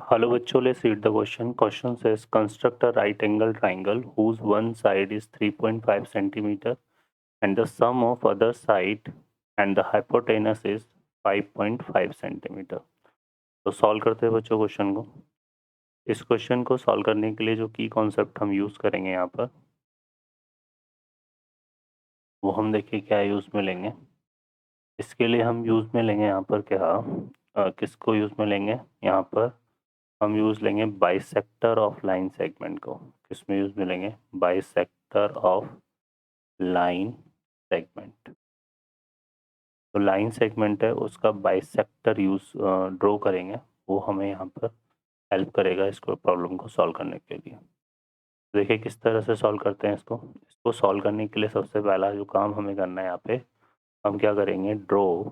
Hello बच्चों, let's read the question. Question says construct a right angle triangle whose one side is 3.5 centimeter and the sum of other side and the hypotenuse is 5.5 centimeter. तो solve करते हैं बच्चों question को। इस question को solve करने के लिए जो की कॉन्सेप्ट हम यूज़ करेंगे यहाँ पर, वो हम देखिए क्या यूज़ में लेंगे। इसके लिए हम यूज़ में लेंगे यहाँ पर क्या, किसको यूज़ में लेंगे यहाँ पर हम यूज़ लेंगे बाइसेक्टर ऑफ लाइन सेगमेंट को। किस में यूज़ में लेंगे? Bisector of line segment. तो लाइन सेगमेंट है उसका बाइसेक्टर यूज़ ड्रॉ करेंगे, वो हमें यहाँ पर हेल्प करेगा इसको प्रॉब्लम को सॉल्व करने के लिए। देखिए किस तरह से सॉल्व करते हैं इसको सॉल्व करने के लिए सबसे पहला जो काम हमें करना है यहाँ पे, हम क्या करेंगे, draw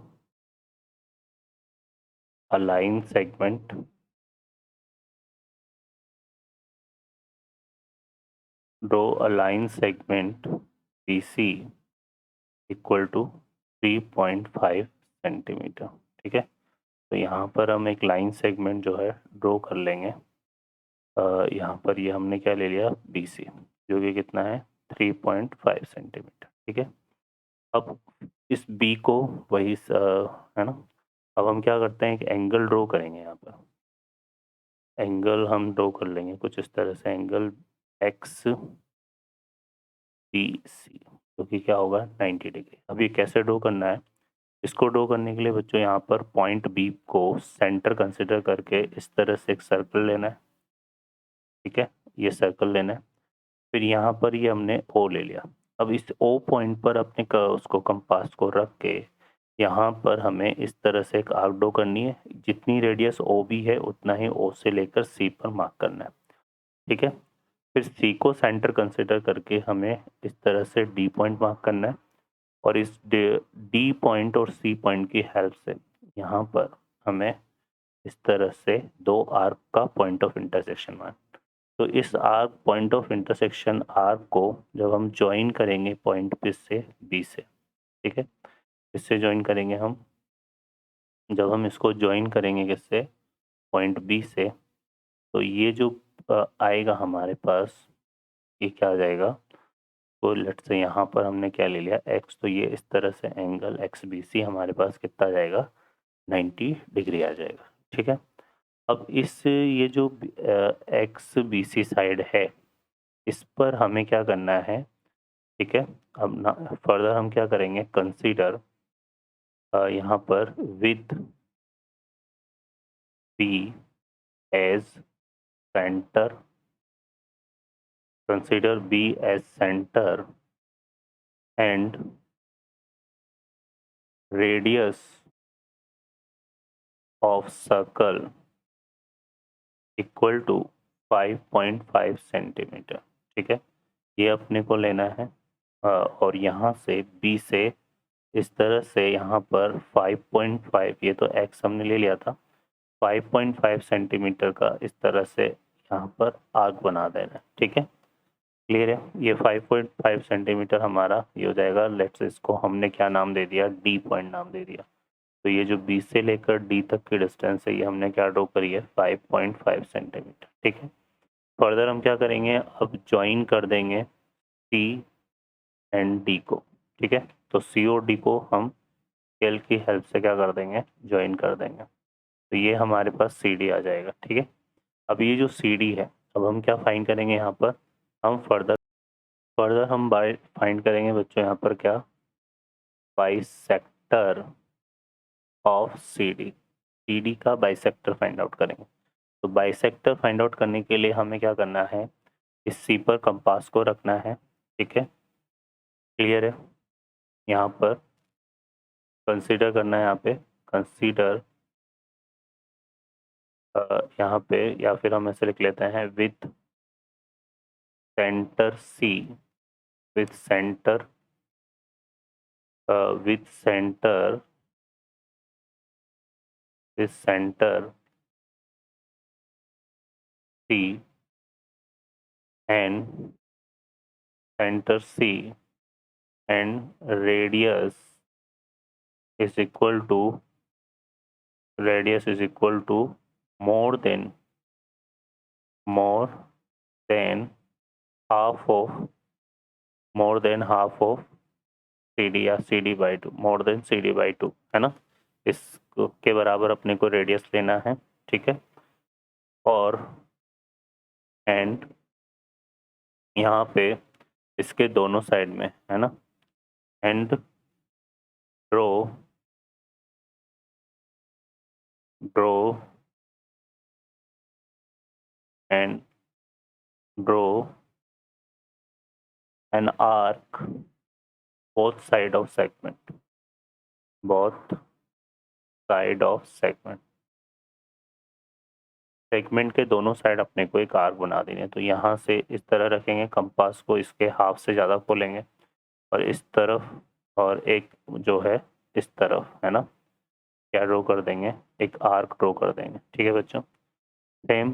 a line segment BC equal to 3.5 centimetre. ठीक है, तो यहाँ पर हम एक लाइन सेगमेंट जो है ड्रॉ कर लेंगे। यहाँ पर ये हमने क्या ले लिया, BC, जो कि कितना है 3.5 सेंटीमीटर। ठीक है, अब इस B को वही है ना, अब हम क्या करते हैं, एक एंगल ड्रॉ करेंगे। यहाँ पर एंगल हम ड्रॉ कर लेंगे कुछ इस तरह से, एंगल XBC, जो कि क्या होगा 90 डिग्री। अब ये कैसे ड्रॉ करना है, इसको ड्रॉ करने के लिए बच्चों यहाँ पर पॉइंट बी को सेंटर कंसिडर करके इस तरह से एक सर्कल लेना है। ठीक है, ये सर्कल लेना है। फिर यहाँ पर ये हमने ओ ले लिया। अब इस ओ पॉइंट पर अपने उसको कंपास को रख के यहाँ पर हमें इस तरह से एक आर्क ड्रॉ करनी है। जितनी रेडियस ओ बी है उतना ही ओ से लेकर सी पर मार्क करना है। ठीक है, फिर सी को सेंटर कंसिडर करके हमें इस तरह से डी पॉइंट मार्क करना है और इस डी पॉइंट और सी पॉइंट की हेल्प से यहाँ पर हमें इस तरह से दो आर्क का पॉइंट ऑफ इंटरसेक्शन मान। तो इस arc point of intersection arc को जब हम ज्वाइन करेंगे पॉइंट पी से बी से, ठीक है, इससे ज्वाइन करेंगे हम, जब हम इसको ज्वाइन करेंगे किससे, पॉइंट बी से, तो ये जो आएगा हमारे पास, ये क्या आ जाएगा, तो लेट्स से यहाँ पर हमने क्या ले लिया x, तो ये इस तरह से एंगल XBC हमारे पास कितना आ जाएगा, 90 डिग्री आ जाएगा। ठीक है, अब इस ये जो XBC साइड है, इस पर हमें क्या करना है। ठीक है, अब ना फर्दर हम क्या करेंगे, कंसीडर यहाँ पर with B as centre, consider B as centre and radius of circle equal to 5.5 centimetre. ठीक है, ये अपने को लेना है और यहाँ से B से इस तरह से यहाँ पर 5.5, ये तो x हमने ले लिया था, 5.5 सेंटीमीटर का इस तरह से यहाँ पर आर्क बना देना है। ठीक है, क्लियर है, ये 5.5 सेंटीमीटर हमारा ये हो जाएगा। लेट्स इसको हमने क्या नाम दे दिया, डी पॉइंट नाम दे दिया। तो ये जो बी से लेकर डी तक की डिस्टेंस है, ये हमने क्या ड्रॉ करी है, 5.5 सेंटीमीटर। ठीक है, फर्दर हम क्या करेंगे, अब ज्वाइन कर देंगे सी एंड डी को। ठीक है, तो सी और डी को हम स्केल की हेल्प से क्या कर देंगे, ज्वाइन कर देंगे। तो ये हमारे पास सी डी आ जाएगा। ठीक है, अब ये जो सी डी है, अब हम क्या फाइंड करेंगे यहाँ पर, हम फर्दर हम बाय फाइंड करेंगे बच्चों यहाँ पर क्या, बाइसेक्टर ऑफ सी डी का बाइसेक्टर फाइंड आउट करेंगे। तो बाइसेक्टर फाइंड आउट करने के लिए हमें क्या करना है, इस सी पर कंपास को रखना है। ठीक है, क्लियर है, यहाँ पर कंसीडर करना है, यहाँ पे कंसीडर यहाँ पे, या फिर हम ऐसे लिख लेते हैं with centre C, with centre with centre with centre C and centre C and radius is equal to, radius is equal to more than more than half of CD या CD by 2, more than CD by 2, है ना। इसके बराबर अपने को radius लेना है, ठीक है। और एंड यहाँ पे इसके दोनों साइड में, है ना, and draw and draw an arc both side of segment, both side of segment। Segment के दोनों साइड अपने को एक आर्क बना देंगे। तो यहाँ से इस तरह रखेंगे, कंपास को इसके हाफ से ज़्यादा खोलेंगे और इस तरफ, और एक जो है इस तरफ, है ना, क्या ड्रॉ कर देंगे, एक आर्क ड्रॉ कर देंगे, ठीक है बच्चों। Same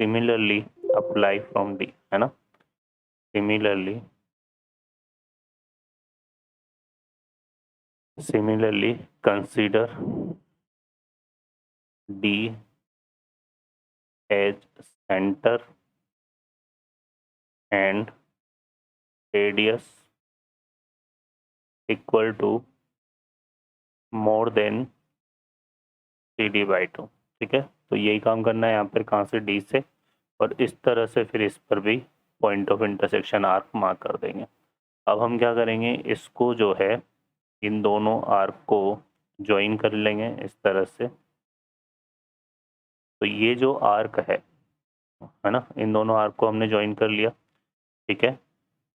similarly apply from D, है ना, similarly consider D as center and radius equal to more than CD by 2, ठीक है। तो यही काम करना है यहाँ पर, कहाँ से, D से, और इस तरह से फिर इस पर भी point of intersection arc mark कर देंगे। अब हम क्या करेंगे, इसको जो है इन दोनों आर्क को ज्वाइन कर लेंगे इस तरह से। तो ये जो आर्क है ना, इन दोनों आर्क को हमने ज्वाइन कर लिया, ठीक है।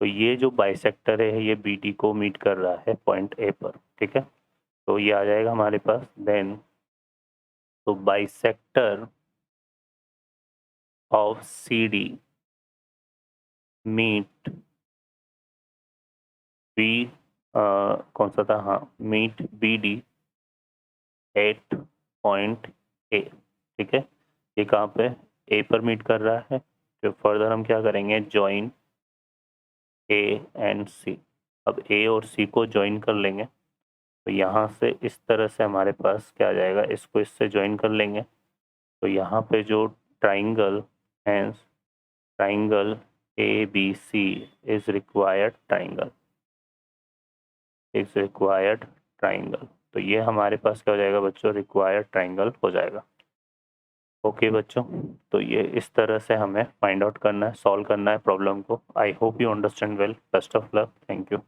तो ये जो बाइसेक्टर है ये बी डी को मीट कर रहा है पॉइंट ए पर, ठीक है। तो ये आ जाएगा हमारे पास देन, तो bisector of C D meet B, कौन सा था, हाँ, meet B D at point A, ठीक है। ये कहाँ पे, ए पर मीट कर रहा है। तो फर्दर हम क्या करेंगे, ज्वाइन ए एंड सी। अब ए और सी को ज्वाइन कर लेंगे। तो यहाँ से इस तरह से हमारे पास क्या आ जाएगा, इसको इससे ज्वाइन कर लेंगे। तो यहाँ पे जो triangle, hence triangle A B C is required triangle, तो ये हमारे पास क्या हो जाएगा बच्चों, रिक्वायर्ड ट्राइंगल हो जाएगा। ओके बच्चों, तो ये इस तरह से हमें फाइंड आउट करना है, सॉल्व करना है प्रॉब्लम को। I hope you understand well. Best of luck, thank you.